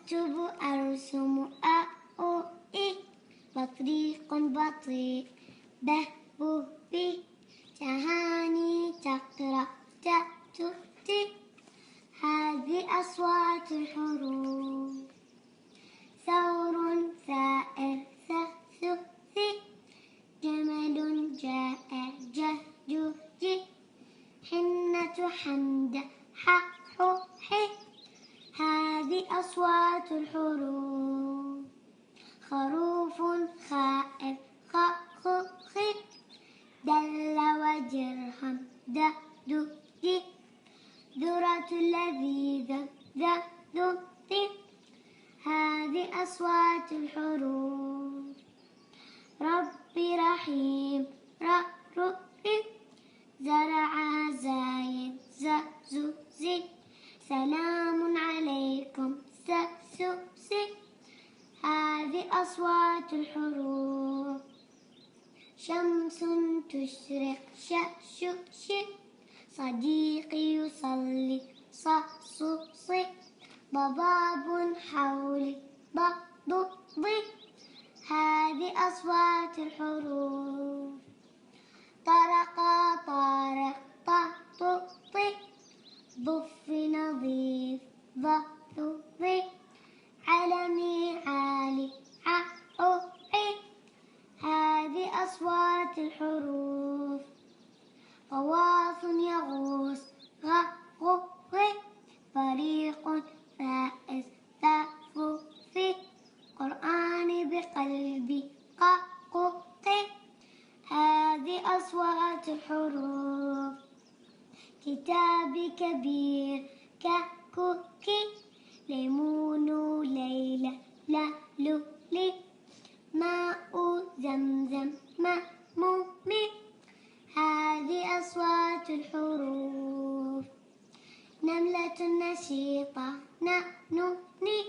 أكتب أرسم أ أو إ بطريق بطيء به بو بي تهاني تقرأ تأتي هذه أصوات الحروف ثور ثائر ث ثي جمل جائع جي حنة حمد ح حي هذه أصوات الحروف خروف خائف خ خي دل وجرهم دي ذرة لذيذة ذي هذه أصوات الحروف ربي رحيم رئي زرعها زايد زي سلام عليكم سي هذه أصوات الحروف شمس تشرق ش صديقي يصلي صي ضباب حولي ضي هذه أصوات الحروف طرق طارق طي ضف نظيف ضي علمي عالي عي هذه أصوات الحروف غواص يغوص غي فريق فائز في قرآن بقلبي قي هذه أصوات الحروف كتابي كبير كي ليمون ليلى لي ماء زمزم مي هذه أصوات الحروف نملة نشيطة ني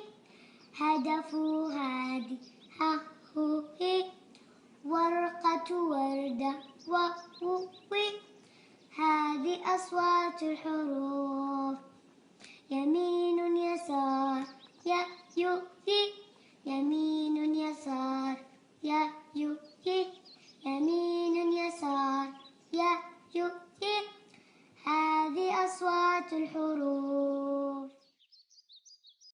هدف هادي هي ورقة وردة وي هذه أصوات الحروف يمين يسار يمين يسار